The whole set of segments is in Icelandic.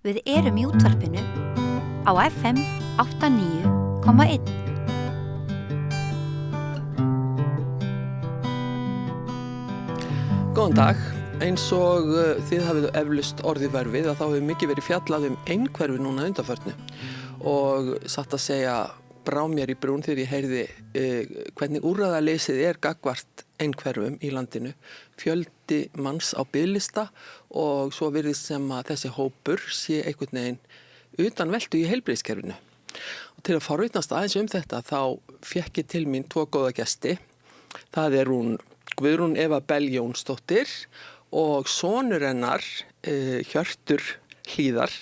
Við erum í útvarpinu á FM 89,1. Góðan dag, eins og þið hafið eflaust orðið verfið að þá hefur mikið verið fjallað einhverfu núna undanförnu og satt að segja brá mér í brún þegar ég heyrði hvernig úrræðaleysið gagnvart einhverfum í landinu, fjöldi manns á biðlista og svo virðist sem að þessi hópur sé einhvern veginn utan veltu í heilbrigðiskerfinu. Og til að forvitnast aðeins þetta þá fékk ég til mín 2 góða gesti. Það hún Guðrún Eva Bell Jónsdóttir og sonur hennar Hjörtur Hlíðar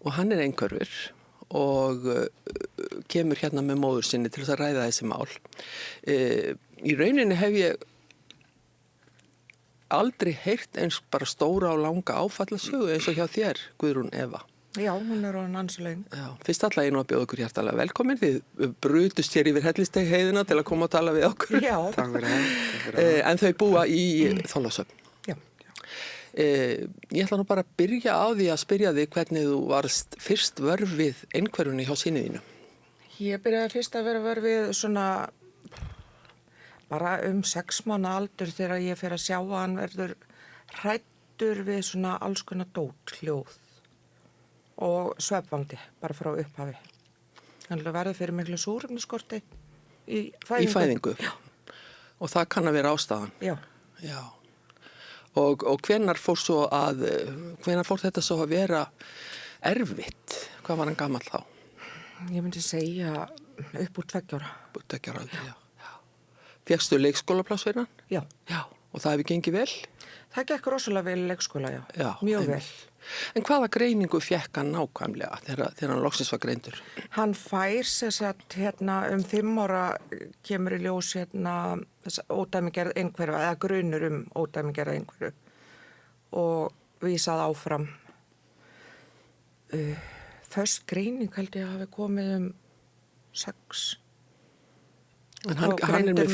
og hann einhverfur og kemur hérna með móður sinni til þess að ræða þessi mál. Í rauninni hef ég aldrei heyrt eins bara stóra og langa áfallasögu eins og hjá þér, Guðrún Eva. Já, hún orðin ansi löng. Já, fyrst ætla ég nú að bjóða okkur hjartalega velkomin. Þið brutust hér yfir Hellisteg heiðina til að koma og tala við okkur. Já. Takk fyrir það. En þau búa í Þorlákshöfn. Já. Ég ætla nú bara að byrja á því að spyrja þig hvernig þú varst fyrst vörf við einhverfunni hjá syni þínu. Ég byrjaði fyrst að vera vörf við svona bara 6 mánaða aldur þegar ég fer að sjá að hann verður hræddur við svona alls konar dót, hljóð og svefnvandi bara frá upphafi. Hann verður fyrir miklu súrefnisskorti í fæðingu. Í fæðingu? Já. Og það kann að vera ástæðan? Já. Já. Og hvenær fór þetta svo að vera erfitt? Hvað var hann gamall þá? Ég myndi segja upp úr 2 ára. Upp úr 2 ára aldrei, já. Fékkstu leikskólapláss fyrir hann? Já. Já. Og það hefði gengið vel? Það gekk rosalega vel í leikskóla, já. Já. Mjög vel. En hvaða greiningu fékk hann nákvæmlega þegar hann loksins var greindur? Hann fær hérna 5 ára kemur í ljós ódæmigerð einhverfa eða grunur ódæmigerð einhverfu og vísað áfram. Föst greining held ég að hafi komið 6. En hann með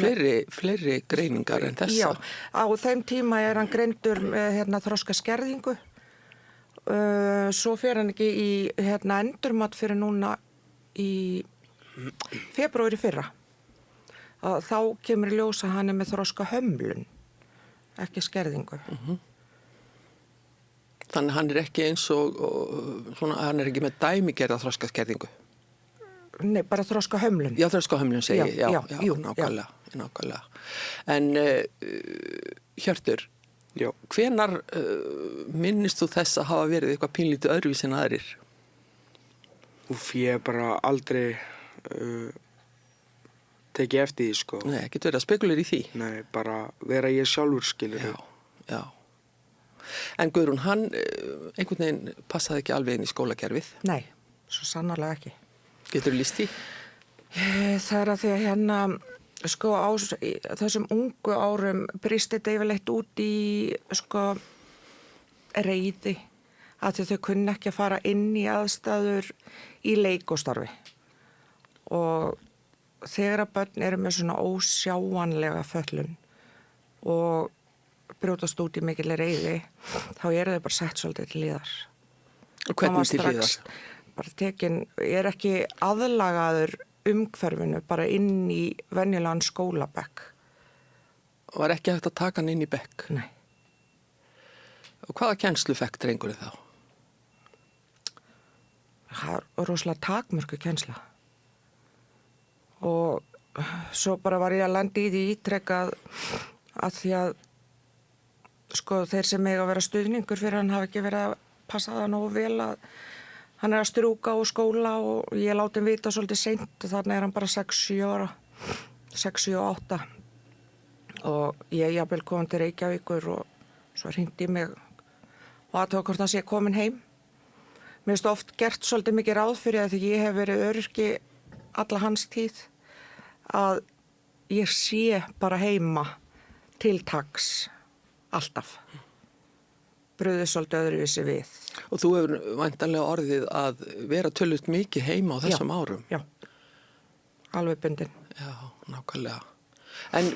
fleiri greiningar en þessa? Já, á þeim tíma hann greindur með þroska skerðingu. Svo fer hann ekki í endurmat fyrir núna í febrúar í fyrra. Þá kemur í ljós að hann með þroska hömlun, ekki skerðingu. Þannig hann ekki eins og svona, hann ekki með dæmigerða þroska skerðingu? Nei, bara þroska hömlun. Já, þroska hömlun segi ég, já, nákvæmlega. En Hjörtur, já. Hvenær minnist þú þess að hafa verið eitthvað pínlítið öðruvís en aðrir? Ég bara aldrei tekið eftir því, sko. Nei, getur verið að spekulera í því? Nei, bara vera ég sjálfur, skilur. Já. En Guðrún, hann einhvern veginn passaði ekki alveg inn í skólakerfið? Nei, svo sannarlega ekki. Getur þú lýst því? Það að því að sko á þessum ungu árum brýst þetta yfirleitt út í reiði að þau kunna ekki að fara inn í aðstæður í leik og starfi og þegar að börn eru með svona ósjáanlega föllun og brjótast út í mikil reiði þá eru þau bara sett svolítið til hliðar. Og hvernig til hliðar? Bara tekin, ekki aðlagaður umhverfinu bara inn í venjulegan skólabekk. Var ekki hægt að taka hann inn í bekk? Nei. Og hvaða kennslu fekk drengurinn þá? Það var rosalega takmörku kennsla. Og svo bara var ég að landa í því ítrekað að því að þeir sem eiga að vera stuðningur fyrir hann hafa ekki verið að passa það nógu vel að hann að strúka á skóla og ég láti hann vita svolítið seint og þannig hann bara 6-7 ára, 6-7-8 og ég jafnvel kom til Reykjavíkur og svo hringdi í mig og aðtók hvort hann sé komin heim. Mér finnst oft gert svolítið mikið ráð fyrir það því ég hef verið öryrki alla hans tíð að ég sé bara heima til taks alltaf. Brugðið svolítið öðruvísi við. Og þú hefur væntanlega orðið að vera tölvöld mikið heima á þessum árum? Já, alveg bundin. Já, nákvæmlega. En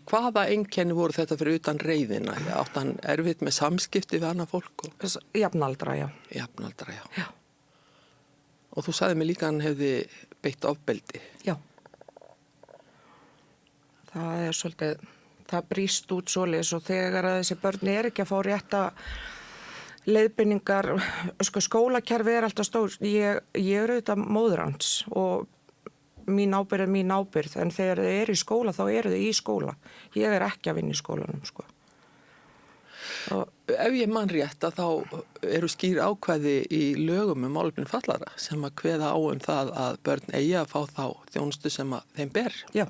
hvaða einkenni voru þetta fyrir utan reiðina? Átt hann erfitt með samskipti við annað fólk? Jafnaldra, já. Jafnaldra, já. Já. Og þú sagði mig líka að hann hefði beitt ofbeldi. Já. Það er svolítið, það brýst út svoleiðis og þegar að þessi börn ekki að fá rétta leiðbeiningar, sko skólakerfi alltaf stór. Ég er auðvitað móðir hans og mín ábyrgð er mín ábyrgð, en þegar þau í skóla þá þau í skóla. Ég er ekki að vinna í skólanum, sko. Og ef ég man rétt að þá eru skýr ákvæði í lögum málefni fatlaðra sem að kveða á það að börn eigi að fá þá þjónustu sem að þeim ber. Já,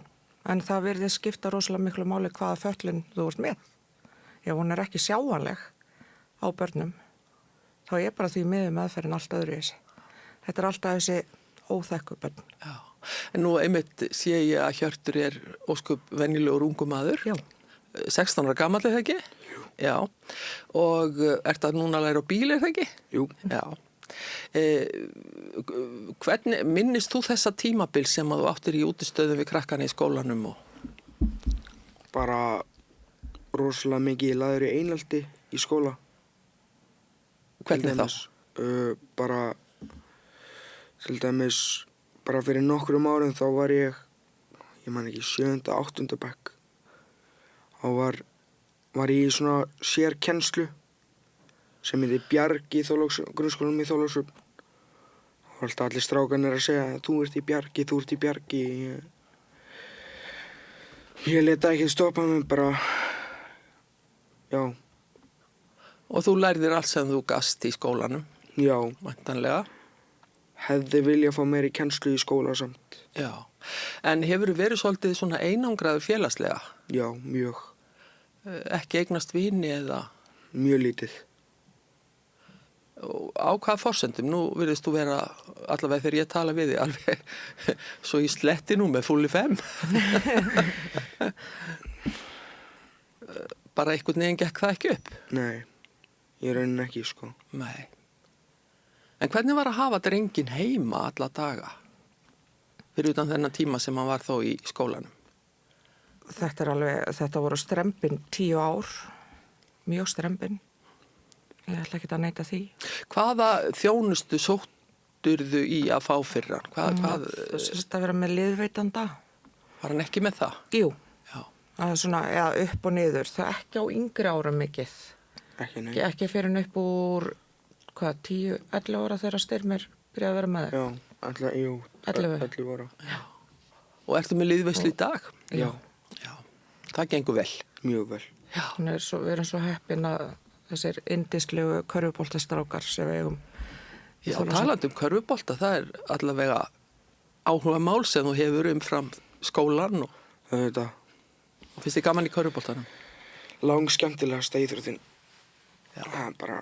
en það virði skipta rosalega miklu máli hvaða föllun þú ert með. Ef hún ekki sjáanleg á börnum, þá bara því miður meðferðin allt öðru í þessi. Þetta alltaf þessi óþekku börn. Já, en nú einmitt sé ég að Hjörtur óskup venjulegur ungu maður. Já. 16 ára gamall er það ekki? Jú. Já, og ert það núna að læra á bíl er það ekki? Jú. Já. Hvernig minnist þú þessa tímabil sem að þú áttir í útistöðum við krakkana í skólanum? Bara rosalega mikið laður í einelti í skóla. Hvernig þá? Bara, til dæmis, bara fyrir nokkrum árum þá var ég man ekki, 7. 8. bekk. Þá var ég í svona sérkennslu sem heitir Bjargi í grunnskólanum í Þorlákshöfn. Það var alltaf allir strákanir að segja þú ert í Bjargi. Ég leta ekki stoppa mig, bara, já. Og þú lærðir allt sem þú gast í skólanum? Já. Væntanlega? Hefði viljað fá meiri kennslu í skóla samt. Já. En hefur verið svolítið svona einangraður félagslega? Já, mjög. Ekki eignast vini eða? Mjög lítið. Og á hvaða forsendum? Nú virðist þú vera, allavega þegar ég tala við þig, alveg svo í sletti nú með fulli 5. Bara einhvern veginn gekk það ekki upp? Nei, ég raunin ekki, sko. Nei. En hvernig var að hafa drenginn heima alla daga? Fyrir utan þennan tíma sem hann var þó í skólanum? Þetta voru strembin 10 ár, mjög strembin. Ég ætla ekki að neita því. Hvaða þjónustu sótturðu í að fá fyrir hann? Það sést að vera með liðveitanda. Var hann ekki með það? Jú, Já. það svona, upp og niður. Það ekki á yngri ára mikið. Ekki, nei. Ekki fyrir hann upp úr, 10, 11 ára þegar Styrmir byrjaði að vera með þér. Já, 11 ára. Já. Og ertu með liðveislu í dag? Já. Já. Það gengur vel. Mjög vel. Já. Við erum svo heppin að þessir indislegu körfuboltastrákar sem við eigum. Já, talandi körfubolta, það allavega áhuga mál sem þú hefur umfram skólan og finnst þið gaman í körfuboltanum? Langskemmtilegasta íþróttin. Bara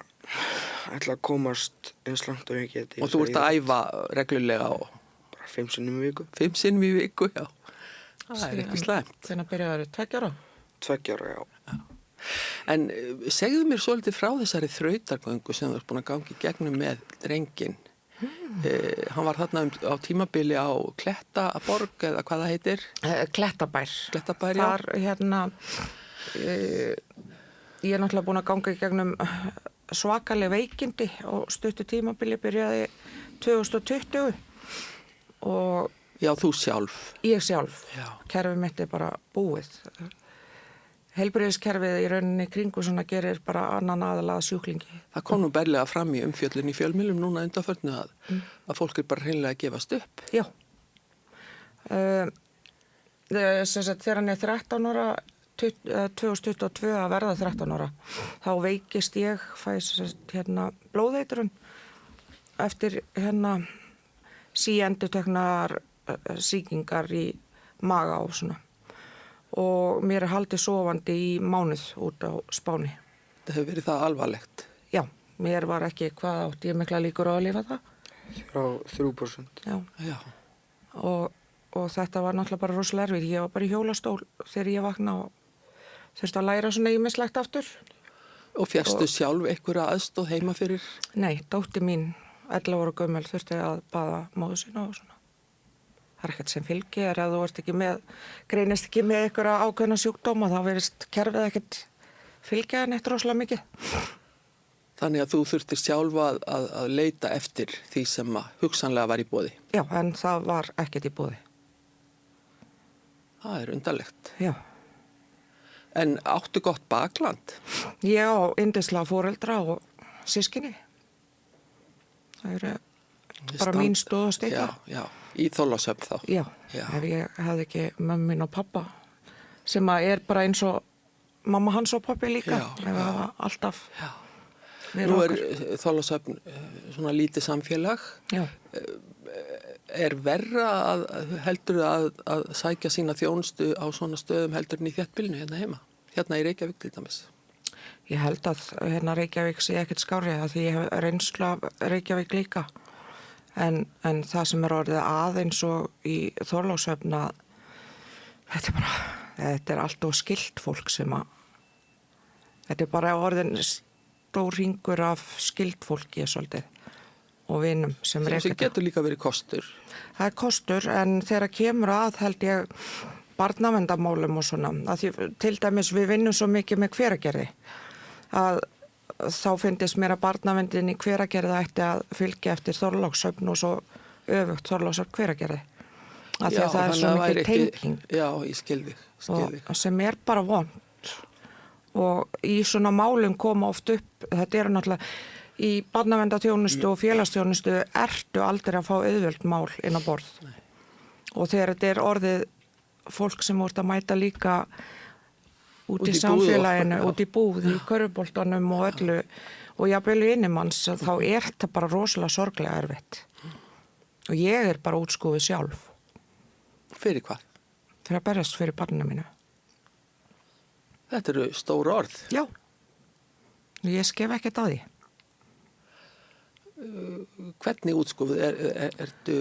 ætla að komast eins langt og ég geti. Og þú ert að æfa reglulega og bara 5 sinnum í viku. 5 sinnum í viku, já. Það ekki slæmt. Þannig að byrjaði 2 ára? 2 ára, já. En segðu mér svolítið frá þessari þrautargöngu sem þú ert búin að gangi í gegnum með drenginn. Hann var þarna á tímabili á Klettaborg eða hvað það heitir? Klettabær. Klettabær, já. Þar, ég er náttúrulega búin að ganga í gegnum svakaleg veikindi og stuttu tímabili byrjaði 2020 og Já, þú sjálf. Ég sjálf. Já. Kerfið mitt bara búið. Heilbrigðiskerfið í rauninni kringu svona gerir bara annan aðalega sjúklingi. Það kom nú berlega fram í umfjöllun í fjölmiðlum núna undanförnu að fólk bara hreinlega að gefast upp. Já. Þegar hann 13 ára, 2022 að verða 13 ára, þá veikist ég, blóðeitrun eftir síendurteknar sýkingar í maga og svona. Og mér haldið sofandi í mánuð út á Spáni. Það hefur verið það alvarlegt? Já, mér var ekki hvað átt ég mikla líkur á að lifa það. Frá 3%. Já. Og þetta var náttúrulega bara rosalega erfið. Ég var bara í hjólastól þegar ég vakna og þurfti að læra svona ýmislegt aftur. Og fékkstu sjálf einhverja aðstóð heima fyrir? Nei, dóttir mín, 11 ára gömul, þurfti að baða móður sína og svona. Það ekkert sem fylgir ef þú ert ekki með, greinist ekki með einhverja ákveðna sjúkdóma, þá verðist kerfið ekkert fylgja neitt rosalega mikið. Þannig að þú þurftir sjálfa að leita eftir því sem að hugsanlega var í boði. Já, en það var ekkert í boði. Það undarlegt. Já. En áttu gott bakland? Ég á yndislega foreldra og systkini. Það eru bara mín stóð og steika. Já, í Þorlákshöfn þá. Já, ef ég hefði ekki mömmu mín og pappa, sem að er bara eins og mamma hans og pappi líka. Ef það var alltaf... Já. Nú Þorlákshöfn svona lítið samfélag. Já. Er verra heldur að sækja sína þjónustu á svona stöðum heldur en í þéttbýlinu hérna heima? Hérna í Reykjavík til dæmis. Ég held að hérna Reykjavík sé ekkert skárri því ég hef reynslu af Reykjavík líka. En það sem orðið aðeins og í Þorlákshöfn að þetta allt og skilt fólk sem að þetta bara orðin stór hringur af skilt fólki svolítið og vinum sem getur líka verið kostur. Það kostur en þegar kemur að held ég barnaverndarmálum og svona að því, til dæmis við vinnum svo mikið með Hveragerði að þá finnst mér að barnaverndin í Hveragerði ætti að fylgja eftir Þorlákshöfn og svo öfugt Þorlákshöfn Hveragerði að því að það er svo mikið tenging. Já, ég skil þig. Og sem er bara vont og í svona málum koma oft upp, þetta eru náttúrulega í barnaverndarþjónustu og félagsþjónustu ertu aldrei að fá auðvelt mál inn á borð. Nei. Og þegar þetta er orðið fólk sem voru að mæta líka út í samfélaginu, út í búð, í körfuboltanum og öllu og jafnvel inimans, þá er þetta bara rosalega sorglega erfitt. Og ég er bara útskúfið sjálf. Fyrir hvað? Fyrir að berjast fyrir barninu mínu. Þetta eru stór orð. Já. Ég skef ekkert á því. Hvernig útskúfið ertu?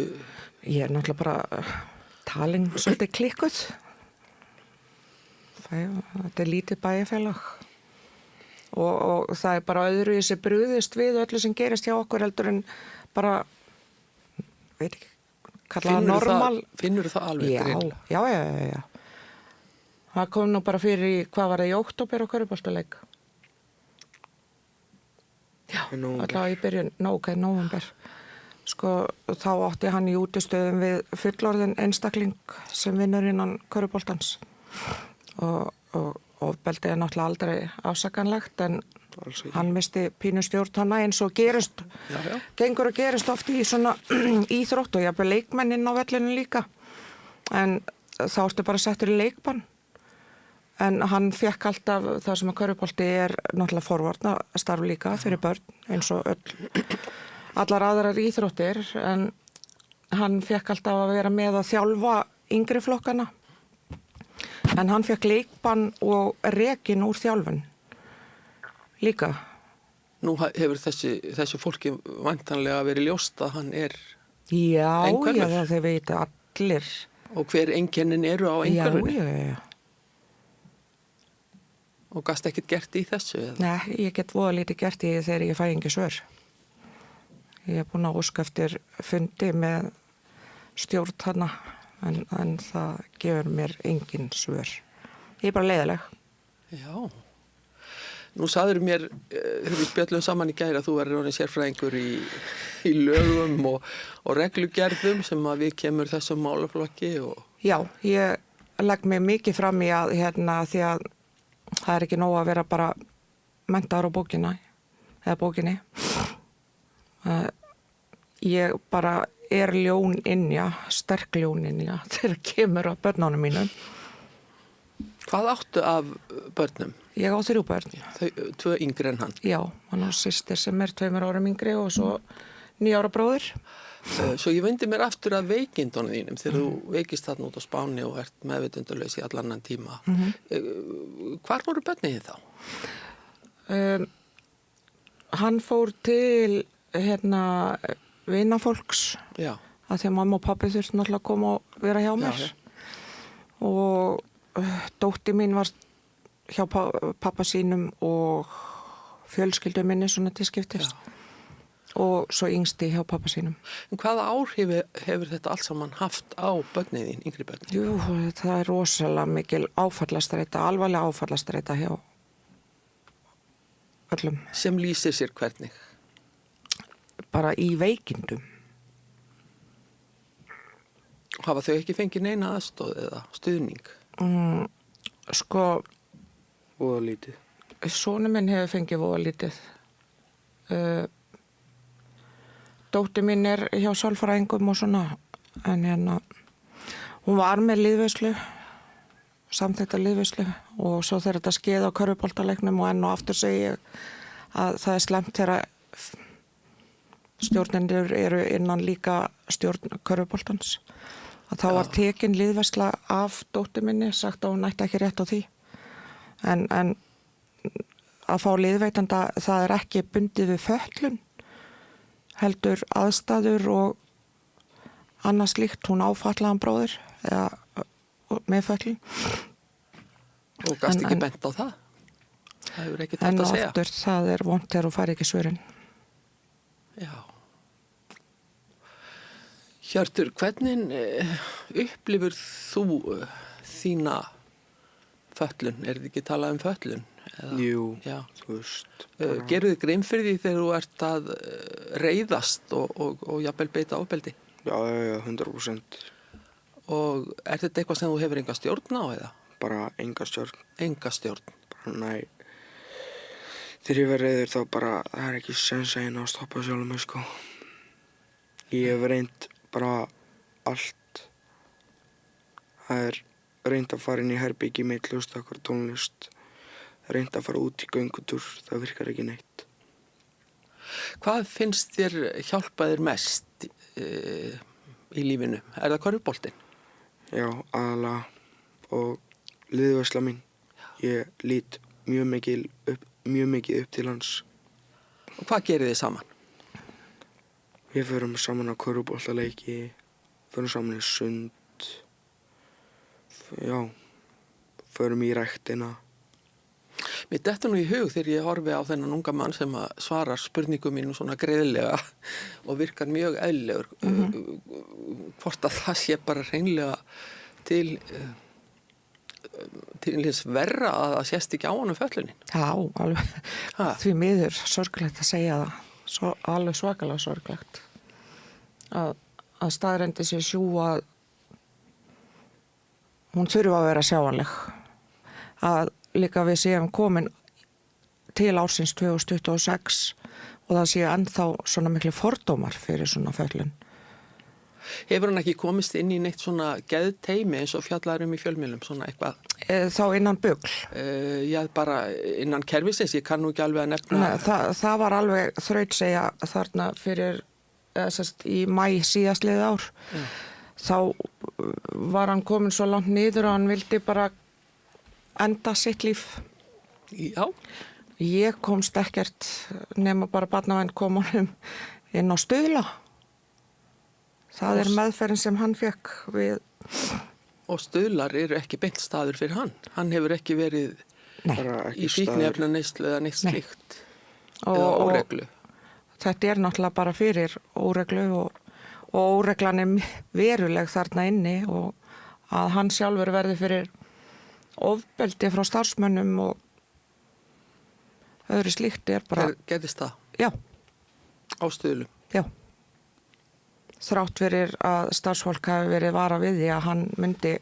Ég er náttúrulega bara talin svolítið klikkuð. Þetta er lítið bæjarfélag og það er bara öðru í þessi brugðist við öllu sem gerist hjá okkur heldur en bara, veit ekki, kallaða normal. Finnur það alveg? Já. Það kom nú bara fyrir, hvað var það, í október á körfuboltaleik? Já, allavega í byrjun, nóvember. Sko, þá átti hann í útistöðum við fullorðin einstakling sem vinnur innan körfuboltans. Og ofbeldi er náttúrulega aldrei afsakanlegt, en hann misti pínu stjórn hana eins og gerist, gengur og gerist oft í svona íþrótt og jafnvel leikmenn inn á vellinu líka. En þá ertu bara settur í leikbann. En hann fekk alltaf, það sem að körfubolti er náttúrulega forvarna starf líka fyrir börn eins og allar aðrar íþróttir, en hann fekk alltaf að vera með að þjálfa yngri flokkana. En hann fekk leikbann og rekin úr þjálfun líka. Nú hefur þessu fólki væntanlega verið ljóst að hann er einhverfur. Já, þeir veit allir. Og hver einkennin eru á einhverfunni? Já. Og gast ekkert gert í þessu? Eða? Nei, ég get voða lítið gert í þegar ég fæ engi svör. Ég er búin að óska eftir fundi með stjórn hana, en það gefur mér engin svör. Ég er bara leiðileg. Já. Nú sagður mér, þegar við spjöllum saman í gær að þú verður orðin sérfræðingur í lögum og reglugerðum sem að við kemur þessum málaflokki. Já, ég legg mig mikið fram í að því að það er ekki nóg að vera bara menntaður á bókinni. Ég bara er ljóninja, sterk ljóninja þegar kemur á börnunum mínum. Hvað áttu af börnum? Ég á 3 börn. Þau 2 yngri en hann? Já, hann á systir sem er 2 árum yngri og svo 9 ára bróðir. Svo ég veindi mér aftur að veikindunum þínum þegar þú veikist þarna út á Spáni og ert meðvitundalaus í allan annan tíma. Hvar voru börnin þá? Hann fór til vinafólks. Já. Að því að mamma og pabbi þurfti náttúrulega að koma og vera hjá mér. Og dóttir mín var hjá pappa sínum og fjölskyldu minni svona til skiptist. og svo yngsti hjá pappa sínum. En hvaða áhrif hefur þetta allt saman haft á börnin þín, yngri börnin? Jú, það er rosalega mikil áfallastreita, alvarlega áfallastreita hjá öllum. Sem lýsir sér hvernig? Bara í veikindum. Hafa þau ekki fengið neina aðstoð eða stuðning? Sko, Og lítið. Sónu minn hefur fengið voða lítið. Dóttir mín er hjá sálfræðingum og svona, en hérna, hún var með liðveislu, samþykkta liðveislu og svo þegar þetta skeið á körfuboltaleiknum og enn og aftur segi ég að það er slemt þegar stjórnendur eru innan líka stjórn körfuboltans. Að þá var tekin liðveisla af dóttir minni, sagt að hún nætti ekki rétt á því. En að fá liðveitanda, það er ekki bundið við fötlun, heldur aðstæður og annað slíkt. Hún áfallaðan bróðir eða með fötlun. Og gast ekki bent á það? Það hefur ekki tætt að segja. En aftur, það er vont þegar hún fær ekki svörin. Já. Hjörtur, hvernig upplifur þú þína fötlun? Er þið ekki talað um fötlun? Eða? Jú, Já. þú veist. Gerðu þið grein fyrir því þegar þú ert að reiðast og jafnvel beita ofbeldi? Já, 100%. Og er þetta eitthvað sem þú hefur enga stjórn á eða? Bara enga stjórn. Enga stjórn. Bara næ. Þegar ég verð reiður þá bara, það er ekki sens að að stoppa sjálfum mig, sko. Ég hef reynd bara allt. Það er reynd að fara inn í herbyggi mitt, hlusta okkur tónlist. Reynd að fara út í göngutúr, það virkar ekki neitt. Hvað finnst þér hjálpa þér mest í lífinu? Er það körfuboltinn? Já, aðalega og liðveisla mín. Ég lít mjög mikið upp til hans. Og hvað gerir þið saman? Við förum saman á körfuboltaleiki, förum saman í sund, já, förum í ræktina. Mér dettur nú í hug þegar ég horfi á þennan unga mann sem að svarar spurningum mínu svona greiðlega og virkar mjög eðlilegur. Hvort að það sé bara hreinlega til hins verra að það sést ekki á honum fötlunin. Já, alveg. Því miður sorglegt að segja það. Alveg svakalega sorglegt. Að staðrendi sér að hún þurfa að vera sjáanleg. Að líka við séum komin til ársins 2026 og það séu ennþá svona miklu fordómar fyrir svona fötlun. Hefur hann ekki komist inn í neitt svona geðteymi eins og fjallarum í fjölmiðlum, svona eitthvað? Þá innan bugl? Já, bara innan kerfisins, ég kann nú ekki alveg að nefna. Nei, það var alveg þrautsegja þarna fyrir, í mæ síðastliðið ár. Þá var hann komin svo langt niður og hann vildi bara enda sitt líf. Já. Ég komst ekkert nema bara barnavæn kom honum inn á Stuðla. Það er meðferðin sem hann fekk við. Og Stuðlar eru ekki beint staður fyrir hann. Hann hefur ekki verið í fíkniefnaneyslu eða neitt slíkt. Eða óreglu. Þetta er náttúrulega bara fyrir óreglu og óreglan er veruleg þarna inni og að hann sjálfur verði fyrir ofbeldi frá starfsmönnum og öðru slíkt er bara... Gerðist það? Já. Á Stuðlum? Já. Þrátt fyrir að starfsfólk hafi verið vara við því að hann myndi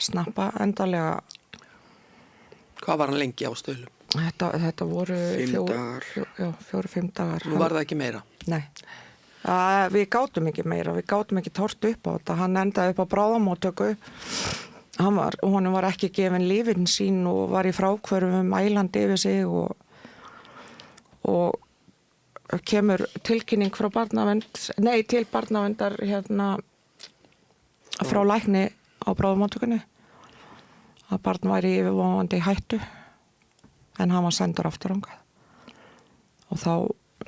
snappa endalega. Hvað var hann lengi á Stuðlum? Þetta voru 4-5 dagar. Nú var það ekki meira? Nei. Við gátum ekki meira, við gátum ekki tort upp á þetta. Hann endaði upp á bráðamóttöku. Honum var ekki gefin lífin sín og var í frákvörfum ælandi yfir sig og kemur tilkynning frá til barnavendar frá lækni á bráðamóttökunni að barn væri yfirvofandi hættu en hann var sendur aftur þangað. Og þá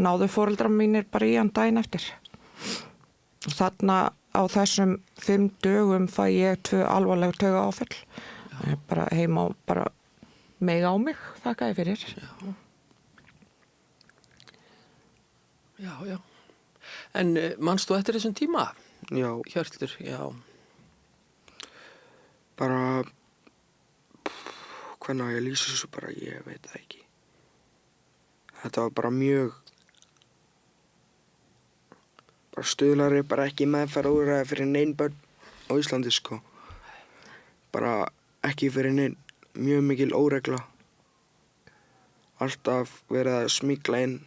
náðu foreldrar mínir bara í hann daginn eftir. Og þarna á þessum 5 dögum fæ ég 2 alvarleg taugaáföll. Ég bara heima og bara mig á mig, þakka ég fyrir. Já. En manstu eftir þessum tíma, Já, Hjörtur? Já. bara, hvernig á ég að lýsa þessu bara, ég veit það ekki. Þetta var bara mjög, bara stuðlari, bara ekki meðferðarúrræði fyrir nein börn á Íslandi, sko. Bara ekki fyrir nein, mjög mikil óregla. Alltaf verið að smygla inn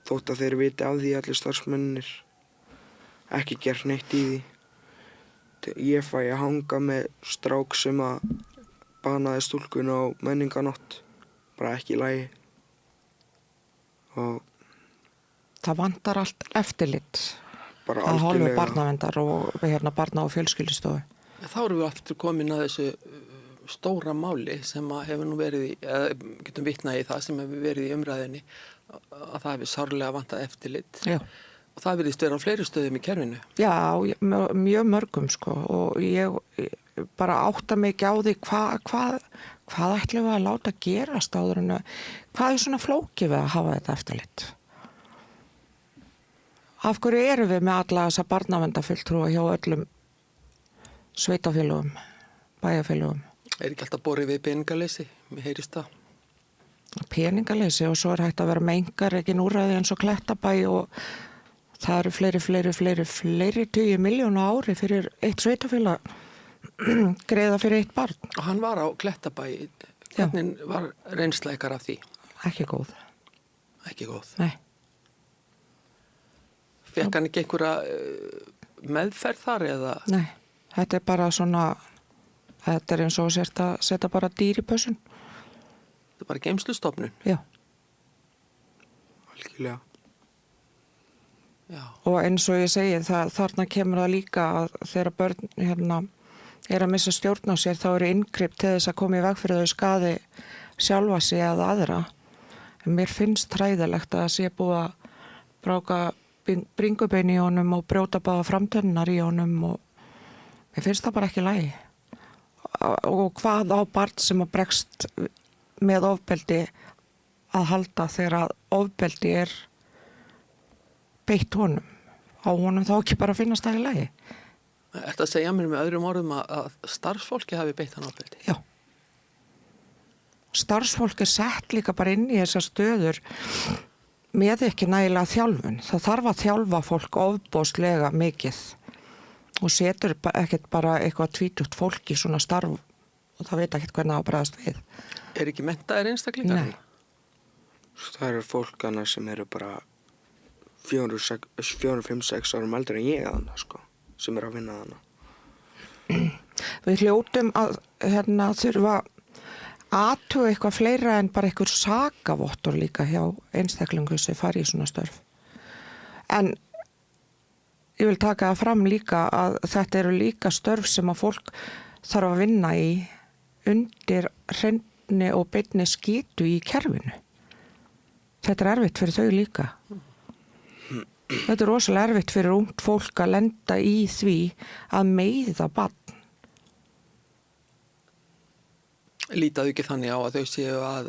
þótt að þeir viti af því allir starfsmennir. Ekki gert neitt í því. Ég fæ að hanga með strák sem að banaði stúlkun á menninganótt. Bara ekki í lagi. Og Það vantar allt eftirlit bara að hálfu algjörlega. barnaverndar og barna- og fjölskyldustofu. Þá erum við aftur komin að þessu stóra máli sem að hefur nú verið í, eða getum vitnað í það sem hefur verið í umræðinni, að það hefur sárlega vantað eftirlit. Já. Og það virðist vera á fleiri stöðum í kerfinu. Já, mjög mörgum sko og ég bara átta mig ekki á því hvað ætlum við að láta gerast áður en hvað svona flókið við að hafa þetta eftirlit. Af hverju erum við með alla þessa barnaverndafylltrúa hjá öllum sveitafélögum, bæjarfélögum? Ekki alltaf borið við peningaleysi, mér heyrist það. Peningaleysi og svo hægt að vera með einkarekin úrræði eins og Klettabæ og það eru fleiri 20 miljóna ári fyrir eitt sveitafélag greiða fyrir eitt barn. Og hann var á Klettabæ, hvernig var reynsla ykkar af því? Ekki góð. Ekki góð. Nei. Fekk hann ekki einhverja meðferð þar eða? Nei, þetta er bara svona, þetta er eins og sért að setja bara dýr í pössun. Þetta er bara geymslustofnun. Já. Algjörlega. Já. Og eins og ég segi, þarna kemur það líka að þegar börn er að missa stjórn á sér, þá eru inngrip til þess að koma í veg fyrir þau skaði sjálfa sig eða aðra. En mér finnst hræðilegt að það sé búið að bráka bringubein í honum og brjóta báða framtönnar í honum og mér finnst það bara ekki í lagi. Og hvað á barn sem að bregst með ofbeldi að halda þegar að ofbeldi er beitt honum. Á honum þá ekki bara að finnast það í lagi. Ertu að segja mér með öðrum orðum að starfsfólki hafi beitt hann ofbeldi? Já. Starfsfólk er sett líka bara inn í þessar stöður með ekki nægilega þjálfun. Það þarf að þjálfa fólk ofboðslega mikið og setur ekkert bara eitthvað tvítugt fólk í svona starf og það veit ekkert hvernig það á að bregðast við. Er ekki menntaðir einstaklingar? Nei. Það eru fólk annars sem eru bara 4, 5, 6 árum eldri en ég þarna, sko, sem eru að vinna þarna. Við hljótum að þurfa athuga eitthvað fleira en bara einhver sakavottor líka hjá einstaklingu sem fari í svona störf. En ég vil taka það fram líka að þetta eru líka störf sem að fólk þarf að vinna í undir hreinni og beinni skítu í kerfinu. Þetta er erfitt fyrir þau líka. Þetta er rosalega erfitt fyrir ungt fólk að lenda í því að meiða barn. Lítaðu ekki þannig á að þau séu að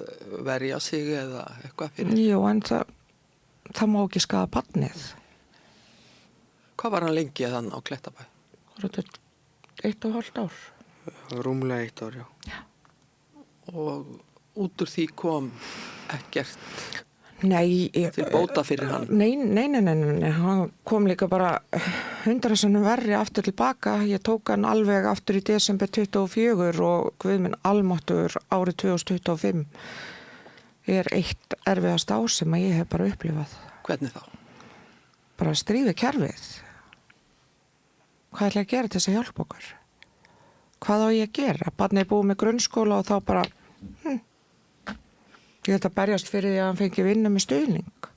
verja sig eða eitthvað fyrir? Jú, en það má ekki skaða barnið. Hvað var hann lengi þann á Klettabæ? Þetta er 1,5 ár. Rúmlega 1 ár, já. Og út úr því kom ekkert Nei. til bóta fyrir hann? Nei, hann kom líka bara 100 sinnum verri aftur tilbaka. Ég tók hann alveg aftur í desember 24 og guð minn almáttugur árið 2025 er eitt erfiðast ár sem að ég hef bara upplifað. Hvernig þá? Bara stríði kerfið. Hvað ætla ég að gera til þess að hjálpa okkur? Hvað á ég að gera? Barnið er búið með grunnskóla og þá bara ég ætla að berjast fyrir því að hann fengi vinnu með stuðning.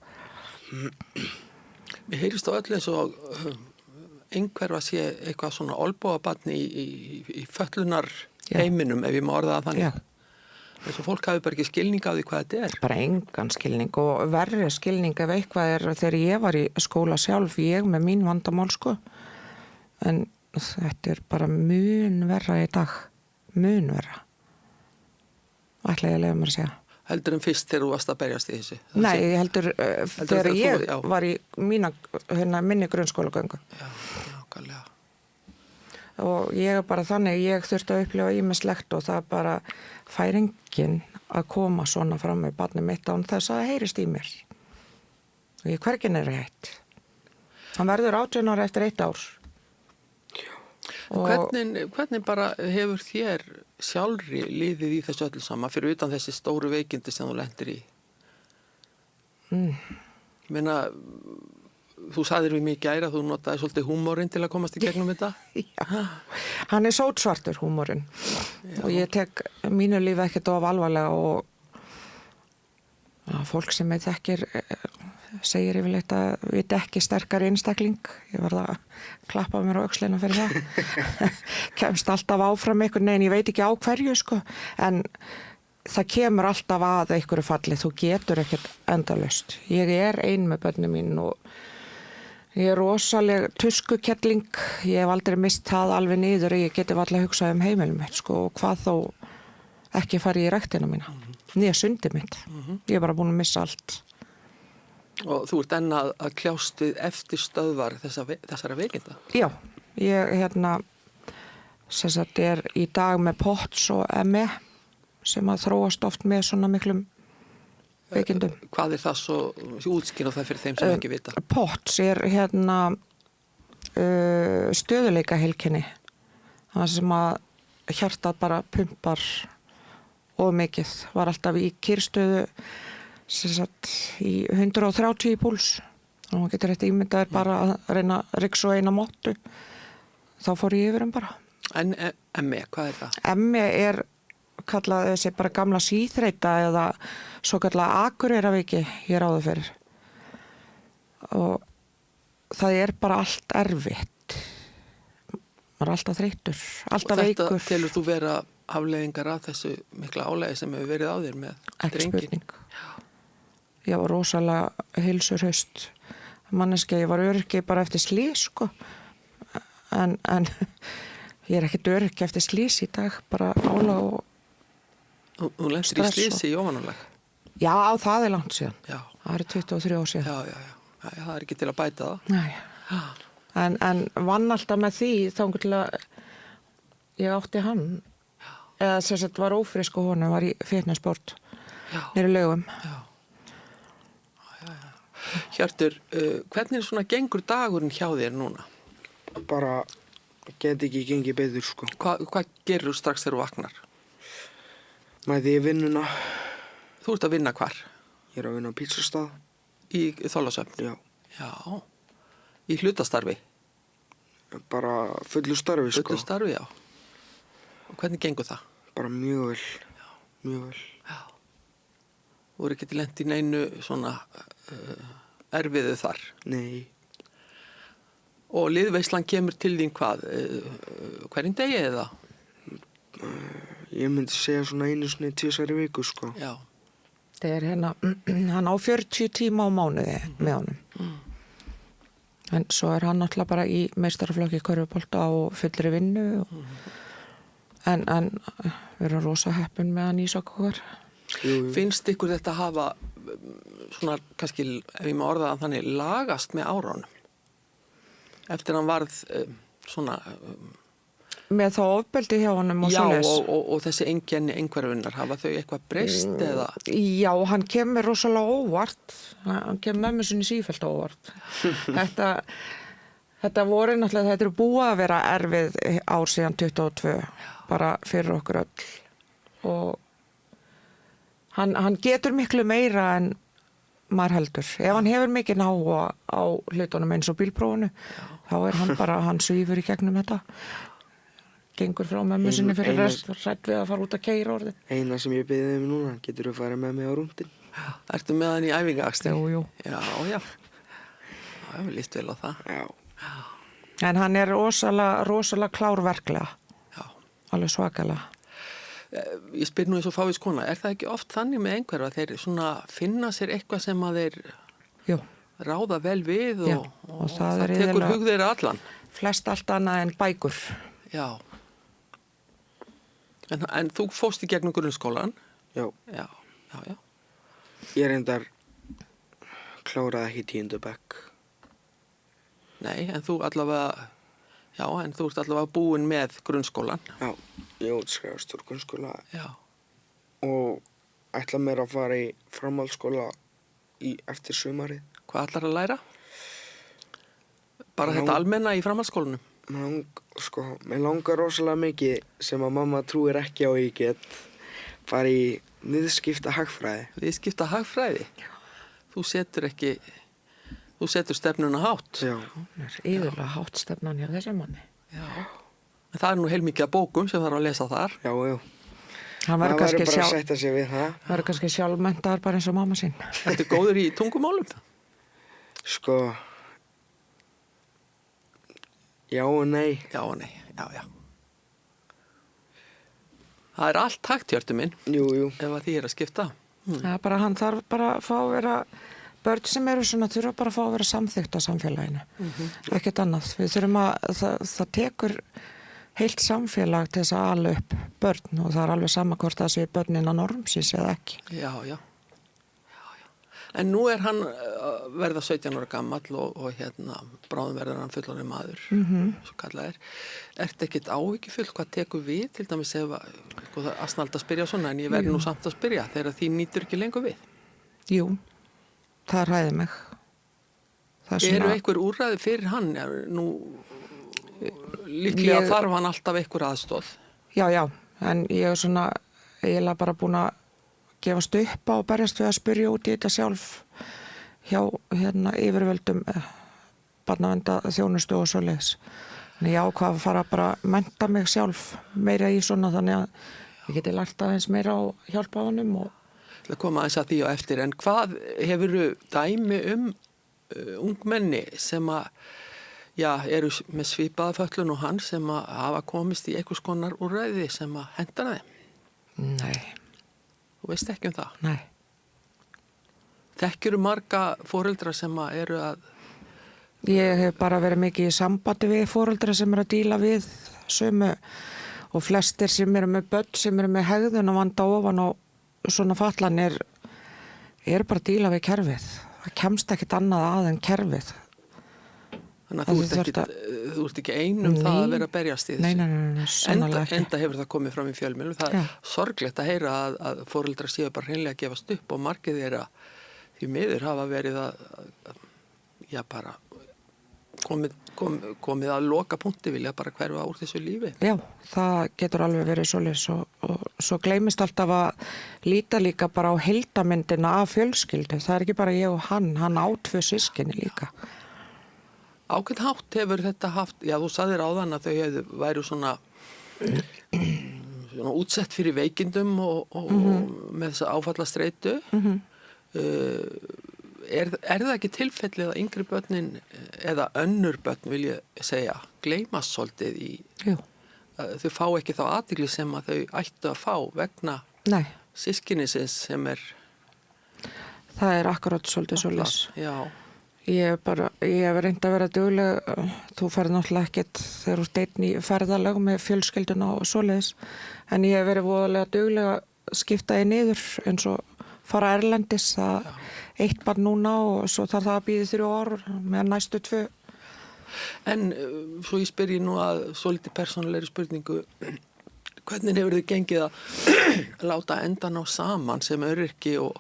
Mér heyrist á öllu eins og einhverfa sé eitthvað svona olbúabarni í fötlunar heiminum, ef ég má orða það þannig. Já. Þess að fólk hafi bara ekki skilning á því hvað þetta er. Bara engan skilning og verri skilning ef eitthvað er þegar ég var í skóla sjálf, ég með mín vandamál sko. En þetta er bara mun verra í dag. Mun verra. Ætla ég að leyfa mér að segja. Heldur en fyrst þegar þú varst að berjast í þessu? Nei, ég heldur þegar þú- ég já. var í minni grunnskólagöngu. Já, nákvæmlega. Og ég bara þannig, ég þurfti að upplifa ýmislegt og það bara fær enginn að koma svona fram með barnið mitt án þess að það heyrist í mér. Og ég hvergin hætt. Hann verður 18 ára eftir 1 ár. Og Hvernig bara hefur þér sjálfri liðið í þessu öllu sama fyrir utan þessi stóru veikindi sem þú lendir í? Ég meina, þú sagðir við mig í gær að þú notaði svolítið húmórinn til að komast í gegnum þetta? Já, hann er sótsvartur húmórinn og ég tek mínu lífi ekkert of alvarlega og fólk sem ég þekkir segir yfirleitt að við ekki sterkari einstakling. Ég var að klappa mér á öxlina fyrir það. Kemst alltaf áfram einhvern veginn, ég veit ekki á hverju sko, en það kemur alltaf að einhverju falli, þú getur ekkert endalaust. Ég er ein með börnum mín og ég er rosaleg tuskukettling, ég hef aldrei mist það alveg niður, ég geti alltaf hugsað heimilum mitt sko, og hvað þó ekki farið í ræktina mína, nýja sundi mitt, ég er bara búin að missa allt. Og þú ert enn að kljást við eftir stöðvar þessara veikinda? Já, ég sem sagt er í dag með POTS og ME sem að þróast oft með svona miklum veikindum. Hvað er það svo, útskýra það fyrir þeim sem ekki vita? POTS er stöðuleika heilkenni. Það sem að hjartað bara pumpar of mikið, var alltaf í kyrstöðu sem sagt í 130 í púls og maður getur þetta ímyndaður bara að reyna að ryksu eina móttu, þá fór ég yfir bara. En ME, hvað er það? ME er kallað þessi bara gamla síþreita eða svo kallað akureyraveiki hér áður fyrir og það er bara allt erfitt, maður er alltaf þreyttur, alltaf veikur. Og þetta telur þú vera afleiðingar af þessu mikla álagi sem hefur verið á þér með drengin? Ekki spurning. Ég var rosalega heilsurhaust manneskja, ég var öryrki bara eftir slís sko, en ég er ekkert öryrki eftir slís í dag, bara álag og Þú lendir í slísi í ofanálag? Já, það er langt síðan. Já. Það er 23 ár síðan. Já, það er ekki til að bæta það. Nei, en vann alltaf með því þá til að ég átti hann, eða sem sagt var ófrisk og honum var í fitnessport nýri Laugum. Já. Hjörtur, hvernig svona gengur dagurinn hjá þér núna? Bara get ekki gengið betur sko. Hvað gerur þú strax þegar þú vaknar? Mæði ég vinnuna. Þú ert að vinna hvar? Ég er að vinna á pizzastað. Í Þorlákshöfn? Já. Já. Í hlutastarfi? Bara fullu starfi sko. Fullu starfi, já. Og hvernig gengur það? Bara mjög vel. Já. Mjög vel. Já. Þú voru ekki lent í neinu svona erfiðu þar? Nei. Og liðveislan kemur til þín hvað? Hverjum degi eða? Ég myndi segja svona einu sinni 2 í viku sko. Já. Það er hann á 40 tíma á mánuði með honum. En svo er hann náttúrulega bara í meistaraflokki körfubolta og fullri vinnu. En við erum rosa heppin með hann ísokkur. Finnst ykkur þetta að hafa svona, kannski, ef ég má orða það þannig, lagast með árunum? Eftir hann varð svona... Með þá ofbeldi hjá honum og já, svoleiðis. og þessi einkenni einhverfunnar, hafa þau eitthvað breyst eða? Já, hann kemur rosalega óvart. Hann kemur mömmu sinni sífellt óvart. Þetta voru náttúrulega, þetta eru búið að vera erfið ár síðan 22, bara fyrir okkur öll. Og hann getur miklu meira en maður heldur. Ef hann hefur mikið náhuga á hlutunum eins og bílprófunu, þá er hann bara, hann svífur í gegnum þetta. Gengur frá mömmu sinni fyrir rætt við að fara út að keyra orðið. Eina sem ég beðið um núna, getur þú að fara með mig á rúndin? Ertu með hann í æfingaakstri? Jú. Já, ég líst vel á það. Já. En hann er rosalega klárverklega. Já. Alveg svakalega. Ég spyr nú eins og fáið skona, er það ekki oft þannig með einhverfa að þeir svona finna sér eitthvað sem að þeir ráða vel við og það tekur hug þeirra allan? Flest allt annað en bækur. Já. En þú fórst í gegnum grunnskólan? Já. Já. Já, já. Ég reyndar kláraði ekki 10. bekk. Nei, en þú allavega, já, en þú ert allavega búin með grunnskólan. Já, ég útskrifast úr grunnskóla Já. og ætla mér að fara í framhaldsskóla eftir sumarið. Hvað ætlar að læra? Bara Lang- þetta almenna í framhaldsskólanum? Mér langar rosalega mikið sem að mamma trúir ekki á ég get fara í viðskipta hagfræði. Viðskipta hagfræði? Þú setur stefnuna hátt. Já, Hún er yfirlega hátt stefnan hjá þessum manni. Já. En það er nú heilmikið af bókum sem þarf að lesa þar. já. Hann Það verður verður kannski, bara að sætta sig við það. verður kannski sjálfmenntaður bara eins og mamma sín. Þetta er góður í tungumálum. Sko, já og nei. Já og nei, já, já. Það er allt hægt, Hjörtur minn, Jú. ef að því er að skipta. Það er bara, hann þarf bara að fá að vera, börn sem eru svona þurfa bara að fá að vera samþykkt á samfélaginu. Ekkert annað. Við þurfum að, það tekur heilt samfélag til þess að ala upp börn og það er alveg sama hvort það sé börnin að normsins eða ekki. Já, já. En nú er hann verða 17 ára gamall og hérna bráðum verður hann fullorðinn maður, svo kallað er. Ertu ekkert áhyggjufull hvað tekur við, til dæmis ef sko, það er asnalda að spyrja svona, en ég verði nú samt að spyrja þegar því nýtur ekki lengur við? Jú, það ræði mig. Það er Eru einhver úrræði fyrir hann? Nú, líklega þarf hann alltaf einhver aðstóð. Já, en ég er svona eiginlega bara búin að gefast upp á og berjast við að spyrja út í þetta sjálf hjá yfirvöldum barnavernda þjónustu og svoleiðis. Þannig ég ákvað að fara bara að mennta mig sjálf meira í svona þannig að ég geti lært aðeins meira á hjálpa honum og Það koma aðeins að því á eftir, en hvað hefurðu dæmi ungmenni sem að eru með svipaða föllun og hann sem að hafa komist í einhvers konar úrræði sem að henda þeim? Nei. Þú veist ekki um það? Nei. Þekkjuru marga foreldra sem að eru að... Ég hef bara verið mikið í sambandi við foreldra sem eru að díla við sömu og flestir sem eru með börn sem eru með hegðun og vanda ofan og svona fallanir eru bara að díla við kerfið. Það kemst ekkit annað að en kerfið. Þannig að þú ert ekki einum það að vera að berjast í þessu. Nei, sannarlega ekki. Enda hefur það komið fram í fjölmiðlum. Það er sorglegt að heyra að foreldrar séu bara hreinlega að gefast upp og margir þeirra því miður hafa verið að bara komið að loka punkti, vilja bara hverfa úr þessu lífi. Já, það getur alveg verið svoleiðis og svo gleymist alltaf að líta líka bara á heildamyndina af fjölskyldu. Það er ekki bara ég og hann á 2 systkini líka. Ákveðn hátt hefur þetta haft, þú sagðir áðan að þau væru svona útsett fyrir veikindum og með þess að áfalla streitu. Er það ekki tilfellið að yngri börnin eða önnur börn vil ég segja gleymast svolítið í þau fá ekki þá athygli sem að þau ættu að fá vegna systkinisins sem er það er akkurat svolítið svoleiðis. Já. Ég hef reynd að vera dugleg, þú ferð náttúrulega ekkert þegar þú ert einn í ferðalög með fjölskylduna og svoleiðis, en ég hef verið voðalega dugleg að skipta því niður eins og fara erlendis, það 1 barn núna og svo þarf það að bíða 3 ár með næstu 2. En svo ég spyr nú að svolítið persónulegri spurningu, hvernig hefur þið gengið að láta enda ná saman sem öryrki og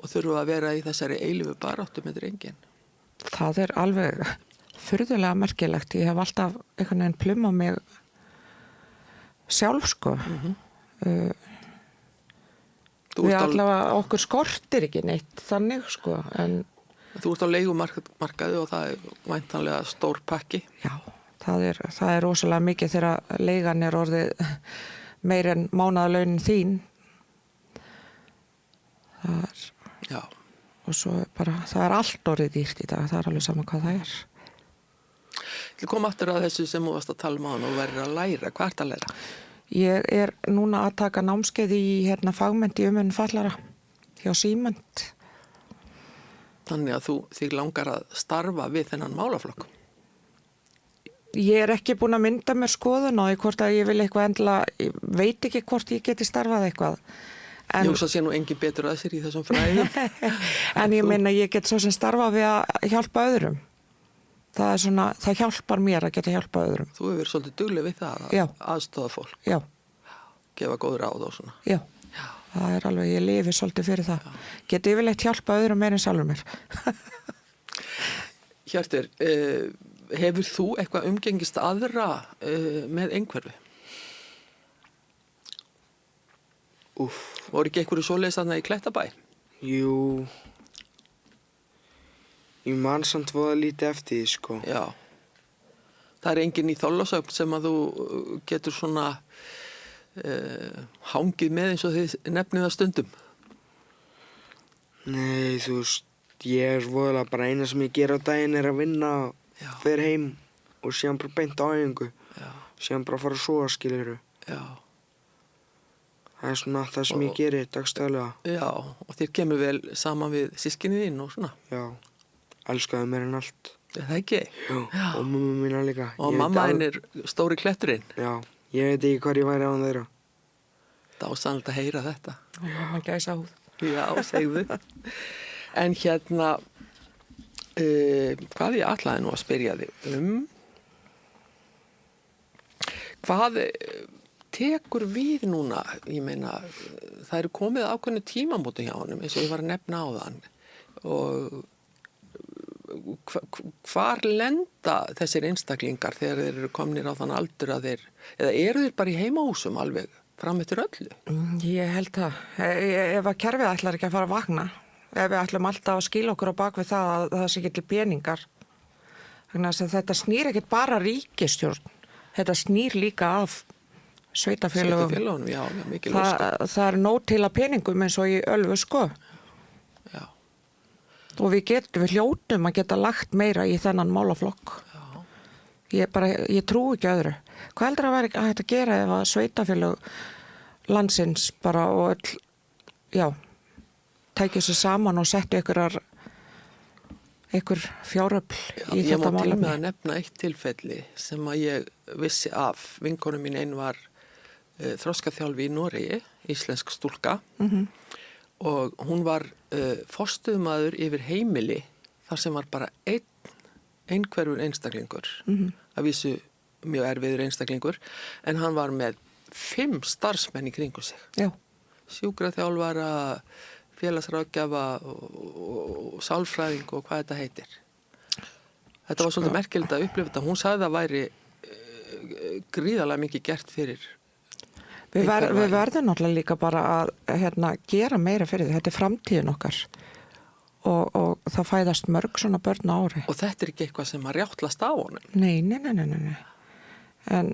þurfa að vera í þessari eilífu baráttu með drenginn? Það er alveg furðulega merkilegt. Ég hef alltaf einhvern veginn plumað mig sjálf, sko. Við allavega okkur skortir ekki neitt þannig, sko. En þú ert á leigumarkaði og það er væntanlega stór pakki. Já, það er rosalega mikið þegar leigan er orðið meir en mánaðarlaunin þín. Það er... Já. Og svo bara, það er allt orðið dýrt í dag, það er alveg saman hvað það er. Ég kom aftur að þessu sem þú varst að tala um á hann og verður að læra. Hvað ert að læra? Ég er núna að taka námskeið í fagmennt í fallara hjá Símant. Þannig að þig langar að starfa við þennan málaflokk? Ég er ekki búin að mynda mér skoðun á því hvort að ég vil eitthvað endilega, ég veit ekki hvort ég geti starfað eitthvað. Ég hugsa að sé nú engin betur að sér í þessum fræðum. En ég meina, ég get svo sem starfa við að hjálpa öðrum. Það er svona, það hjálpar mér að geta hjálpa öðrum. Þú hefur verið svolítið dugleg við það Já. að aðstofa fólk, Já, gefa góð ráð og svona. já. Það er alveg, ég lifi svolítið fyrir það. Geti yfirleitt hjálpa öðrum meir en sjálfur mér. Hjörtur, hefur þú eitthvað umgengist aðra með einhverfu? Voru ekki einhverju svoleiðis þarna í Klettabæ? Jú, ég man samt voða lítið eftir því, sko. Já. Það er enginn í Þorlákshöfn sem að þú getur svona hangið með eins og þið nefnið það stundum? Nei, þú veist, ég er voðalega bara eina sem ég ger á daginn er að vinna, fer heim og síðan bara beint á æfingu. Já. Síðan bara fara að sofa, skilurðu. Já. Það er svona það sem ég geri dagstæðlega. Já, og þér kemur vel saman við systkinið þín og svona? Já, elskaðu mér en allt. Er það ekki? Já, og mamma mína líka. Og mamma þín er stóri kletturinn? Já, ég veit ekki hvað ég væri án þeirra. Dásanlegt að heyra þetta. Og mamma gæsa húð. Já, segðu. En hérna, hvað ég ætlaði nú að spyrja þig hvað tekur við núna? Ég meina, það eru komið ákveðnu tímamótum hjá honum eins og ég var að nefna á þann og hvar lenda þessir einstaklingar þegar þeir eru komnir á þann aldur að þeir, eða eru þeir bara í heimahúsum alveg fram eftir öllu? Ég held það. Ef að kerfið ætlar ekki að fara að vakna, ef við ætlum alltaf að skýla okkur á bak við það að það sé ekki til peningar. Þannig að þetta snýr ekkert bara ríkisstjórn. Þetta snýr líka af sveitafélögum. Já, mikil ósköp. Það er nóg til að peningum eins og í Ölfu, sko. Já. Og við hljótum að geta lagt meira í þennan málaflokk. Já. Ég trú ekki öðru. Hvað heldur að vera hægt að gera ef að sveitafélög landsins bara og öll, já, tækja sér saman og setja einhver fjáröfl í þetta Ég má til málefni? með að nefna eitt tilfelli sem að ég vissi af. Vinkonu mín einn var þroskaþjálfi í Noregi, íslensk stúlka, og hún var forstöðumaður yfir heimili þar sem var bara einhverfur einstaklingur, að vísu mjög erfiður einstaklingur, en hann var með 5 starfsmenn í kringu sig. Já. Sjúkraþjálfara, félagsráðgjafa og sálfræðing og hvað þetta heitir. Þetta var svolítið merkilegt að upplifa þetta. Hún sagði að það væri gríðarlega mikið gert fyrir. Við verðum náttúrulega líka bara að gera meira fyrir því. Þetta er framtíðin okkar og það fæðast mörg svona börn á ári. Og þetta er ekki eitthvað sem að rjáttlast á honum? Nei. En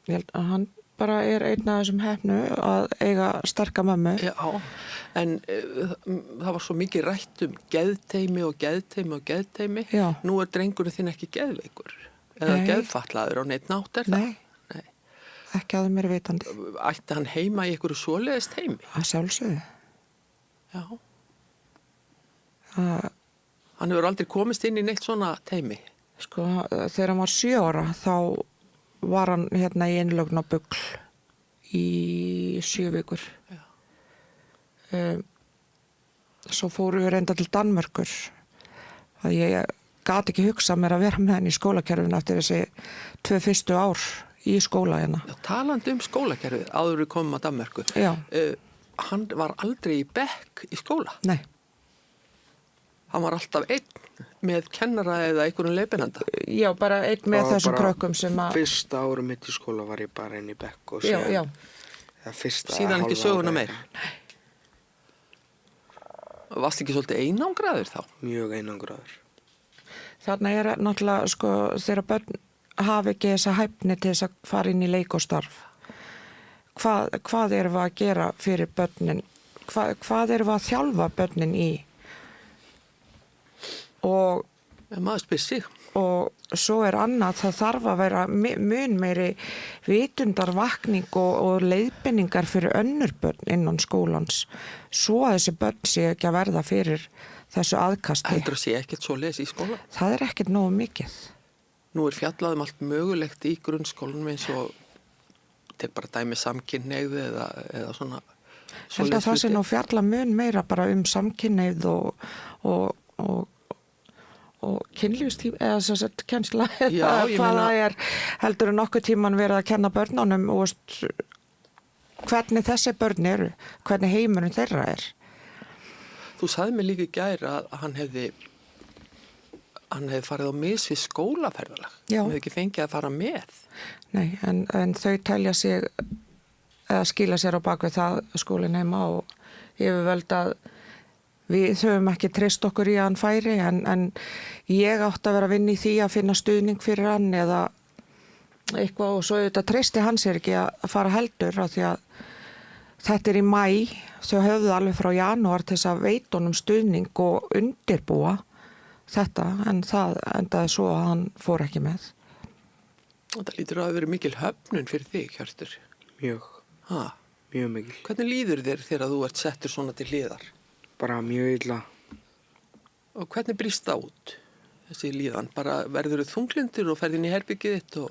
ég held að hann bara er einn af þessum hefnu að eiga sterka mömmu. Já, en það var svo mikið rætt um geðteymi. Já. Nú er drengurinn þinn ekki geðveikur eða geðfatlaður á neitt nátt, er það? Nei, ekki að mér vitandi. Ætti hann heima í einhverju svoleiðist heimi? Að sjálfsögðu. Já. Hann hefur aldrei komist inn í neitt svona teymi? Sko, þegar hann var 7 ára þá var hann í innlögn á Bugl í 7 vikur. Svo fóru við reynda til Danmörkur. Ég gat ekki hugsað mér að vera með hann í skólakerfinu eftir þessi 2 fyrstu ár í skóla hérna. Já, talandi um skólakerfið, áður við komum að Danmörku. Já. Hann var aldrei í bekk í skóla? Nei. Hann var alltaf einn með kennara eða einhverjum leiðbeinanda? Já, bara einn með þessum krökkum sem að... Fyrsta árum mitt í skóla var ég bara inn í bekk og Já. Síðan ekki söguna meir? Nei. Varst ekki svolítið einangraður þá? Mjög einangraður. Þarna er náttúrulega, sko, þegar börn hafi ekki þessa hæfni til þess að fara inn í leik og starf. Hvað erum við að gera fyrir börnin? Hvað erum við að þjálfa börnin í? Og maður spyr sig. Og svo er annað, það þarf að vera mun meiri vitundarvakning og leiðbeiningar fyrir önnur börn innan skólans, svo að þessi börn sé ekki að verða fyrir þessu aðkasti. Heldur að sé ekkert svo les í skóla? Það er ekkert nógu mikið. Nú er fjallað um allt mögulegt í grunnskólanum eins og tek bara dæmi samkynhneigð eða svona Ég held að það sé nú fjalla mun meira bara samkynhneigð og kynlífstíma eða þess að kennsla hvað það heldur nokkuð tíman verið að kenna börnunum og hvernig þessi börn eru, hvernig heimurinn þeirra Þú sagði mér líka í gær að hann hefði farið á mis við skólaferðalag. Já. Hann hefði ekki fengið að fara með. Nei, en þau telja sig eða skila sér á bakvið það skólinn heima og yfirvöld að við höfum ekki treyst okkur í að hann færi en ég átti að vera að vinna í því að finna stuðning fyrir hann eða eitthvað og svo auðvitað treysti hann sér ekki að fara heldur af því að þetta í maí, þau höfðu alveg frá janúar til þess að veita honum stuðning og undirbúa þetta en það endaði svo að hann fór ekki með. Þetta lítur að vera mikil höfnun fyrir þig, Hjörtur. Mjög mikil. Hvernig líður þér þegar þú ert settur svona til hliðar? Bara mjög illa. Og hvernig brýst það út, þessi líðan? Bara verður þau þunglindur og ferð inn í herbyggið þitt og...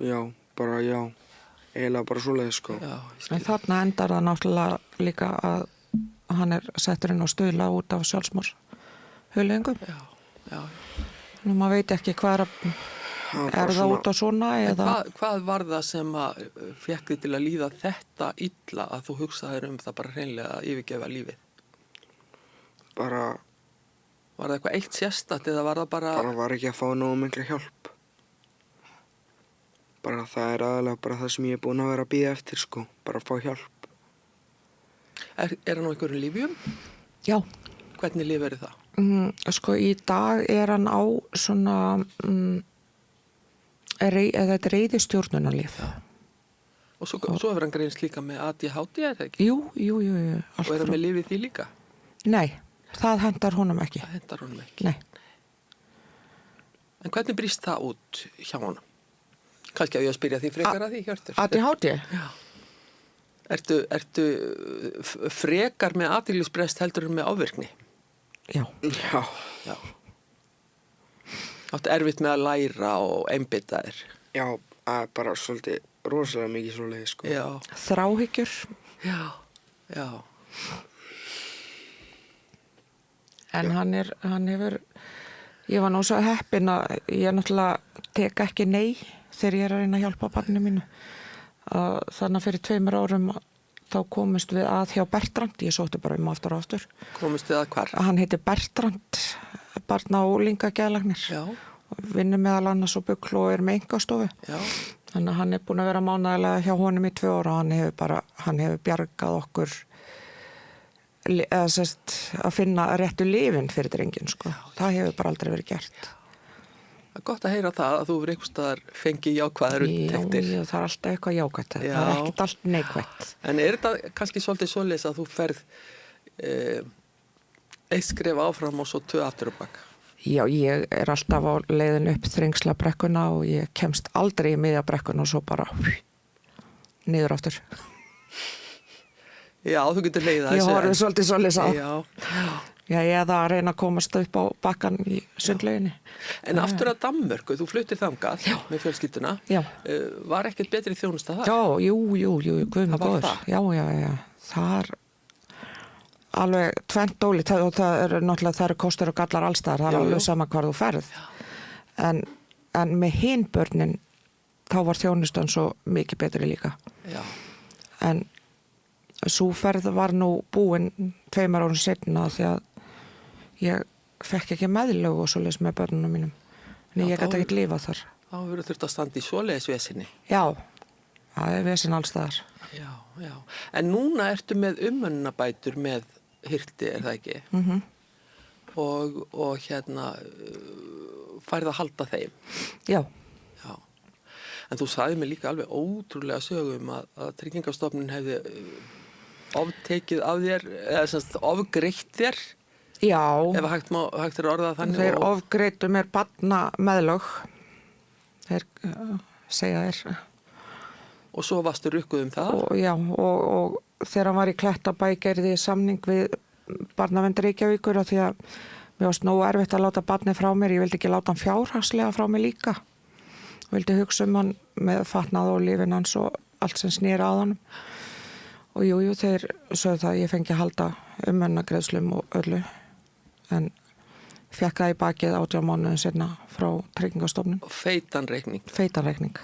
Já. Eiginlega bara svoleiðis, sko. Já, en þarna endar það náttúrulega líka að hann settur inn á stuðla út af sjálfsmorðshugleiðingum. Já. Nú maður veit ekki hvað það út á svona eða... Hvað var það sem að fékk þig til að líða þetta illa að þú hugsaðir það bara hreinlega að yfirgefa lífið? Bara... Var það eitthvað eitt sérstakt eða var það bara... Bara var ekki að fá nógu mikla hjálp. Bara það aðalega bara það sem ég búin að vera að bíða eftir, sko. Bara að fá hjálp. Er hann á einhverjum lyfjum? Já. Hvernig lyf er það? Sko í dag hann á svona þetta reiðistjórnunarlyf. Og svo hefur hann greinst líka með ADHD, er það ekki? Jú. Og hann með lyfið því líka? Nei, það hendar honum ekki. Það hendar honum ekki? Nei. En hvernig brýst það út hjá honum? Kannski að ég að spyrja því frekar að því, Hjörtur. ADHD? Já. Ertu frekar með athyglisbrest heldur en með ávirkni? Já. Áttu erfitt með að læra og einbeita þér? Já, bara svolítið rosalega mikið svoleiðis, sko. Já. Þráhyggjur? Já. En hann hefur, ég var nú svo heppin að ég náttúrulega tek ekki nei þegar ég að reyna að hjálpa barninu mínu. Þannig að fyrir 2 árum þá komist við að hjá Bertrand, ég sótti bara aftur og aftur. Komist við að hvar? Hann heiti Bertrand, barna- og unglingageðlæknir. Já. Vinnur meðal annars og bugl og með einkastofu. Já. Þannig að hann búin að vera mánaðarlega hjá honum í 2 ára og hann hefur bjargað okkur að finna réttu lyfin fyrir drengin, sko. Það hefur bara aldrei verið gert. Það er gott að heyra það að þú verið einhvers staðar fengið jákvæðar undirtektir. Já, það er alltaf eitthvað jákvætt. Það er ekkert allt neikvætt. En er þetta kannski svolítið svoleiðis að þú ferð eitt skref áfram og svo 2 aftur á bak? Já, ég alltaf á leiðin upp Þrengslabrekkuna og ég kemst aldrei í miðja brekkuna og svo bara niður aftur. Já, þú getur leiðið þessu. Ég horfði svolítið svoleiðis á. Já, ég að reyna að komast upp á bakkan í sundlauginni. En aftur að Danmörku, þú fluttir þangað með fjölskylduna. Já. Var ekkert betri þjónusta þar? Já, jú, guð mig góður. Já. Það er alveg tvennt ólíkt og það eru kostur og gallar allstaðar. Það er alveg sama hvar þú ferð. En með hin börnin, þá var þjónustan svo mikið betri líka. Já. En sú ferð var nú búin 2 árum seinna því að ég fekk ekki meðlög og svoleiðis með börnunum mínum. En ég gæti ekkert lifað þar. Þá hefur þurft að standa í svoleiðisvesinni. Já, það er vesin allstaðar. Já. En núna ertu með umönnunarbætur með Hirti, er það ekki? Og færð að halda þeim. Já. En þú sagði mig líka alveg ótrúlega sögum að Tryggingastofnun hefði oftekið af þér, eða semst ofgreitt þér. Já. Ef hægt er að orða þannig. Þeir ofgreittu mér barnameðlög. Þeir segja þér. Og svo varstu rukkuð það? Og þegar hann var í Klettabæ gerði ég samning við Barnavernd Reykjavíkur af því að mér varst nógu erfitt að láta barnið frá mér. Ég vildi ekki láta hann fjárhagslega frá mér líka. Vildi hugsa hann með fatnað og lífin hans og allt sem snýra á honum. Og jú, þeir sögðu það að ég fengi að halda umönnagreiðslum og öllu. En fekk það í bakið 18 mánuðin seinna frá Tryggingastofnun. Og feitan reikning. Feitan reikning.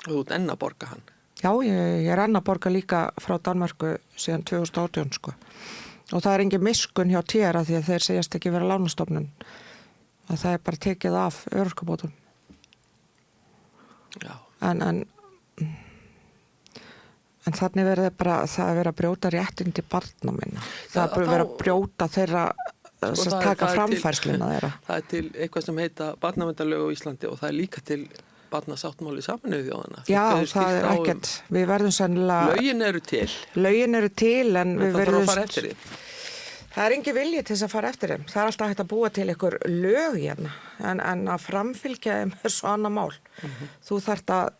Og þú ert enn að borga hann. Já, ég er enn að borga líka frá Danmörku síðan 2018, sko. Og það er engin miskun hjá TR því að þeir segjast ekki vera lánastofnun. Að það er bara tekið af örorkubótum. Já. En þannig verður bara, það er verið að brjóta réttindi barna minna. Það er verið að brjóta þeirra, taka framfærsluna þeirra. Það er til eitthvað sem heita barnaverndarlög á Íslandi og það er líka til barnasáttmáli Sameinuðu þjóðanna. Já, það er ekkert, við verðum sennilega... Lögin eru til. Lögin eru til, en við verðum... Það þarf að fara eftir því. Það er engin vilji til þess að fara eftir þeim. Það er alltaf hægt að búa til ykkur lög hérna, en að framfylgja þeim er svo annað mál. Þú þarft að,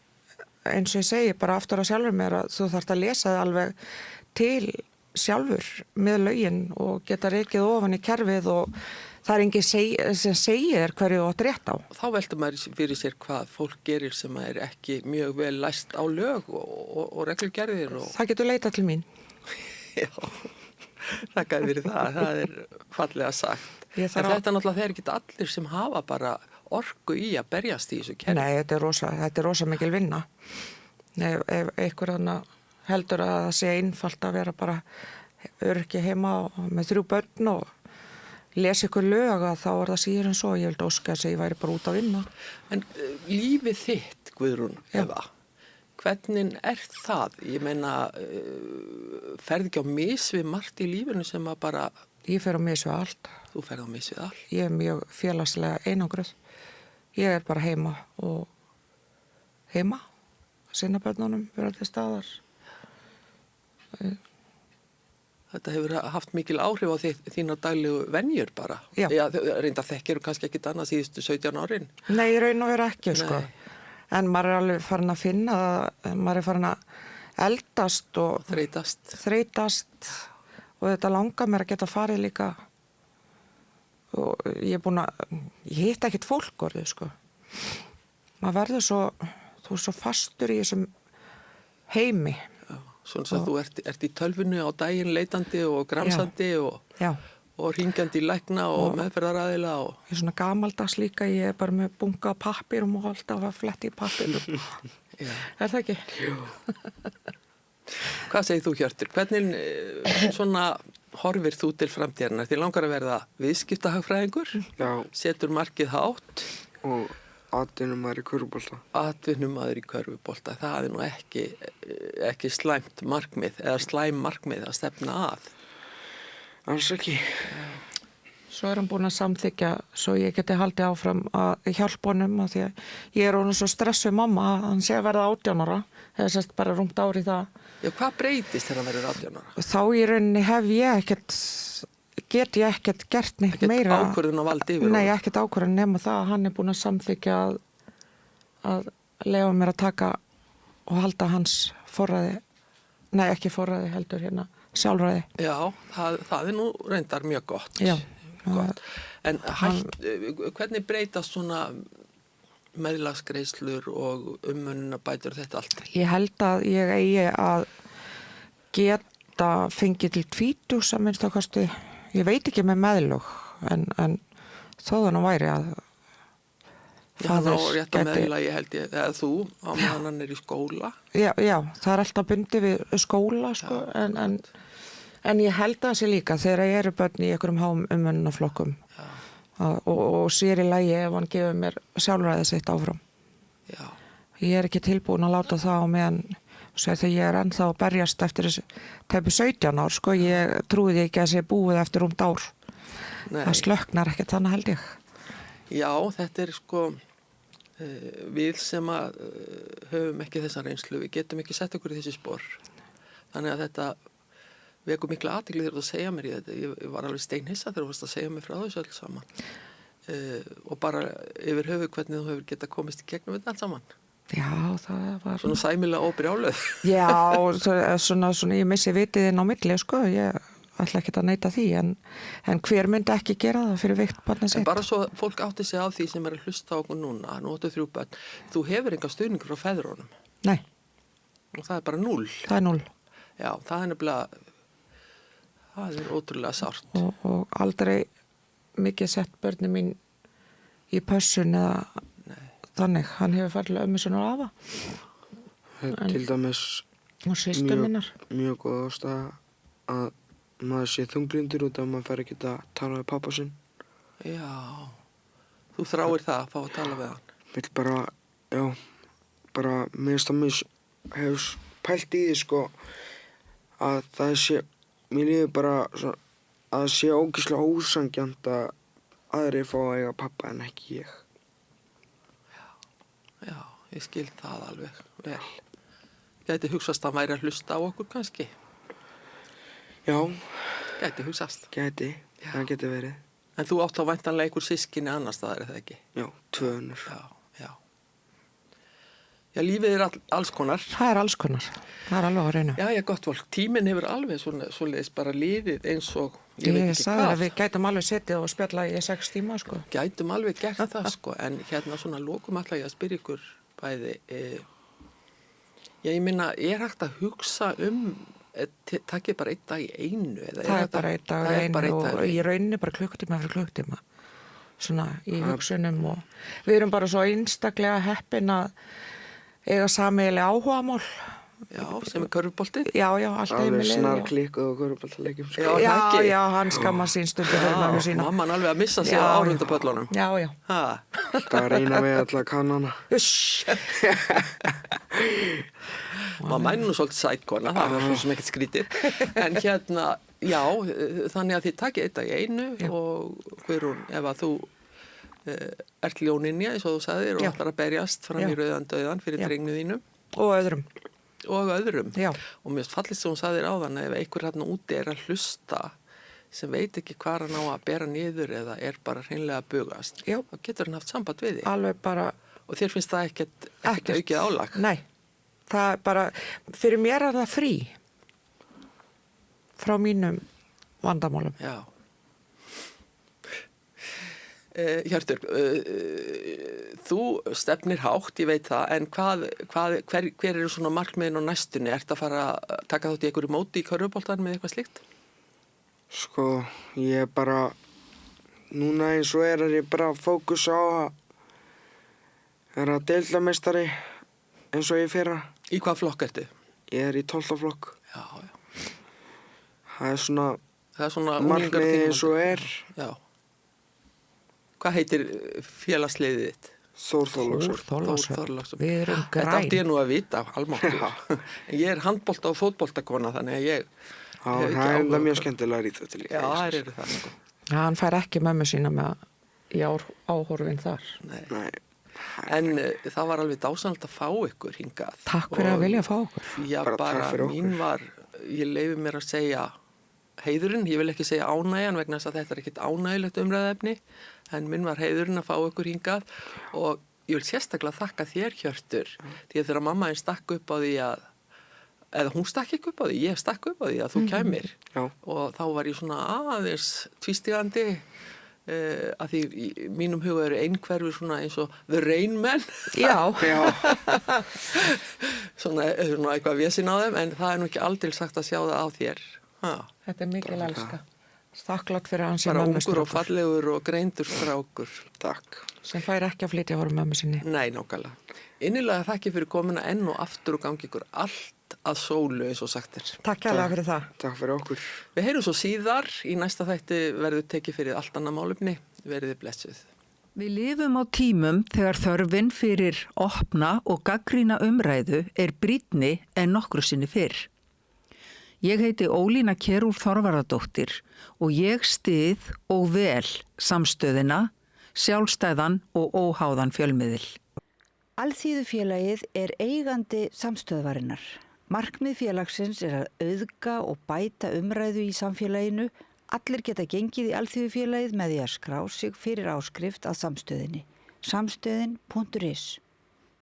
eins og ég segi bara aftur á sjálfur mér, að þú þarft að lesa það alveg til sjálfur með lögin og geta rekið ofan í kerfið og það er engin sem segir hverju þú átt rétt á. Þá veldur maður fyrir sér hvað fólk gerir sem er ekki mjög vel læst á lög og reglugerðir. Það getur leitað til mín. Já, þakkaði fyrir það. Það er fallega sagt. En þetta náttúrulega þeir ekki allir sem hafa bara orku í að berjast í þessu kerfi. Nei, þetta er rosa mikil vinna. Ef einhver heldur að það sé einfalt að vera bara öryrki heima með 3 börn og lesa ykkur lög, þá er það síður en svo. Ég vildi óska að ég væri bara út að vinna. En lífið þitt, Guðrún, Eva, hvernig er það? Ég meina, ferð ekki á mis við margt í lífinu sem að bara... Ég fer á mis við allt. Þú ferð á mis við allt? Ég er mjög félagslega einangruð. Ég er bara heima og sinna börnunum, vera til staðar. Þetta hefur haft mikil áhrif á þína daglegu venjur bara. Já. Reynda þekkir kannski ekkit annað síðustu 17 árin. Nei, ég raun og vera ekki, sko. En maður er alveg farin að finna að maður er farin að eldast og þreytast og þetta langar mér að geta farið líka og ég hitt ekkit fólk orðið, sko. Maður verður þú er svo fastur í þessum heimi. Svona að þú ert í tölvunni á daginn leitandi og gramsandi og hringjandi í lækna og meðferðaraðila. Ég er svona gamaldags líka, ég er bara með bunga af pappírum og alltaf að fletti í pappírum. Er það ekki? Jú. Hvað segir þú, Hjörtur? Hvernig svona horfir þú til framtíðarinnar? Þið langar að verða viðskiptahagfræðingur? Já. Setur markið hátt? Og atvinnumaður í körfubolta. Atvinnumaður í körfubolta, það er nú ekki slæmt markmið eða slæm markmið að stefna að. Alls ekki. Svo er hann búin að samþykja svo ég geti haldið áfram að hjálpa honum af því að ég er honum svo stressuð mamma að hann sé að verða 18 ára. Það er sérst bara rúmt ári í það. Já, hvað breytist þegar hann verður 18 ára? Þá í rauninni get ég ekkert gert neitt meira. Ekkert ákvörðun á valdi yfir? Nei, ekkert ákvörðun nema það að hann er búin að samþykja að leyfa mér að taka og halda hans forræði, nei ekki forræði heldur hérna, sjálfræði. Já, það er nú reyndar mjög gott. Já. Gott. En hvernig breytast svona meðlagsgreiðslur og umönnunarbætur og þetta allt? Ég held að ég eigi að geta fengið til 20 að minnst á kosti. Ég veit ekki með meðlög, en þó þannig væri að faðir rétt að meðla, ég held ég, eða þú, á meðan hann er í skóla. Já, það er alltaf bundið við skóla, sko, en ég held að það sé líka þegar ég eru börn í einhverjum háum umönnunarflokkum og sér í lagi ef hann gefur mér sjálfræði sitt áfram. Já. Ég er ekki tilbúin að láta það á meðan þegar ég er ennþá að berjast eftir þessu tæpu 17 ár, sko, ég trúi ekki að sé búið eftir rúmt ár. Nei. Það slöknar ekkert þannig held ég. Já, þetta er sko við sem að höfum ekki þessa reynslu, við getum ekki sett okkur í þessi spor. Þannig að þetta vekur mikla athygli þegar þú að segja mér í þetta. Ég var alveg steinhissa þegar þú varst að segja mér frá þessu öll saman. Og bara yfir höfu hvernig þú hefur getað komist í gegnum þetta allt saman. Já, það var... Svona sæmilega óbrjálöð. Já, svona ég missi vitið inn á milli, sko. Ég ætla ekki að neita því, en hver myndi ekki gera það fyrir veikt barnið sitt? En bara svo fólk átti sig á því sem er að hlusta á okkur núna, nú 83 börn, þú hefur enga stuðningur frá feðrunum. Nei. Og það er bara 0. Það er 0. Já, það er nefnilega, það er ótrúlega sárt. Og aldrei mikið sett börni mín í pössun eða þannig. Hann hefur farið ömmu sinni og afa. Til dæmis Og systur minnar. mjög góð ástæða að maður sé þunglyndur út af að maður fær ekki að tala við pappa sinn. Já, þú þráir það að fá að tala við hann. Vill bara, já, bara mér finnst það mér hefur pælt í því sko að það sé, mér líður bara svo, að það sé ógeðslega ósanngjarnt að aðrir fá að eiga pappa en ekki ég. Já, ég skil það alveg vel. Gæti hugsast að væri að hlusta á okkur kannski. Já, Gæti hugsast. það geti verið. En þú átt á væntanlega einhver systkini annars staðar, er það ekki? Já, 2 önnur. Já. Já, lífið er alls konar. Það er alls konar. Það er alveg á reynu. Já, gott fólk. Tíminn hefur alveg svoleiðis bara liðið eins og ég veit Ég ekki sagði hvað. að við gætum alveg setið og spjalla í 6 tíma, sko. Gætum alveg gert það, sko. En hérna svona lokum ætla ég að spyrja ykkur bæði. Ég minna, er hægt að hugsa takkið bara 1 dag í einu? Það er bara 1 dag í einu og í rauninni bara klukkutíma fyrir klukkutíma. Svona í hugsunum og við erum bara svo einstaklega heppin að eiga sameiginlega áhugamál. Já, sem er körfuboltið. Já, allt Alveg heimilið. snarklikkuð og körfuboltaleikjum. Sko. Já, hann skammar sín stundu fyrir mömmu sína. Mamman alveg að missa sig á árundapöllunum. Já. Ha. Það er reyna við alla kannana. Uss. Mamma er nú svolítið sætkona, það var svo sem ekkert skrítið. En hérna, já, þannig að þið takið 1 dag í einu og Guðrún, ef að þú ert ljóninja, eins og þú sagðir, og ætlar að berjast fram í rauðan dauðan fyrir drengnu þínum. Og öðrum. Já. Og mér fallist sem hún sagðir áðan að ef einhver hérna úti er að hlusta sem veit ekki hvað hann á að bera niður eða er bara hreinlega að bugast, þá getur hann haft samband við þig. Alveg bara. Og þér finnst það ekkert aukið álag? Nei, það er bara, fyrir mér er það frí frá mínum vandamálum. Já. Hjörtur, þú stefnir hátt, ég veit það, en hver eru svona markmiðin á næstunni? Ertu að fara að taka þátt í einhverju móti í körfuboltanum með eitthvað slíkt? Sko, ég bara, núna eins og er ég bara að fókusa á að vera deildarmeistari eins og ég fyrra. Í hvað flokk ertu? Ég er í 12. flokk. Já. Það er svona markmiðið eins og er. Já. Hvað heitir félagsliðið þitt? Þór Þorláksson. Við erum græn. Þetta átti ég nú að vita, almáttur. En ég er handbolta og fótboltakona, þannig að ég... Já, það er enda mjög skemmtilega íþróttir líka. Já, það eru það, sko. Hann fær ekki mömmu sína með í áhorfin þar. Nei. En það var alveg dásanlegt að fá ykkur hingað. Takk fyrir að vilja fá okkur. Já, bara mín var, ég leyfi mér að segja heiðurinn, ég vil ekki segja ánægjan vegna þess að þetta er ekkit ánægilegt umræðefni, en minn var heiðurinn að fá ykkur hingað og ég vil sérstaklega þakka þér, Hjörtur, því að þegar mamma einn stakk upp á því eða hún stakk ekki upp á því, ég stakk upp á því að þú kæmir og þá var ég svona aðeins tvístigandi að því í mínum huga eru einhverfur svona eins og The Rain Man. Já. svona eitthvað vesinn á þeim, en það er nú ekki aldrei sagt að sjá það á þér. Þetta er mikil elska. Þakklátt fyrir hans bara ungur og fallegur og greindur strákur. Takk. Sem fær ekki að flytja voru mömmu sinni. Nei, nákvæmlega. Innilega þakki fyrir komuna enn og aftur og gangi ykkur allt að sólu eins og sagt er. Takk kærlega fyrir það. Takk fyrir okkur. Við heyrum svo síðar, í næsta þætti verður tekið fyrir allt annað málefni. Verðið blessuð. Við lifum á tímum þegar þörfin fyrir opna og gagnrýna umræðu er brýnni en nokkru sinni fyrr. Ég heiti Ólína Kjerúlf Þorvarðardóttir og ég styð og vel samstöðina, sjálfstæðan og óháðan fjölmiðil. Alþýðufélagið er eigandi samstöðvarinnar. Markmið félagsins er að auðga og bæta umræðu í samfélaginu. Allir geta gengið í Alþýðufélagið með því að skrá sig fyrir áskrift að samstöðinni. Samstöðin.is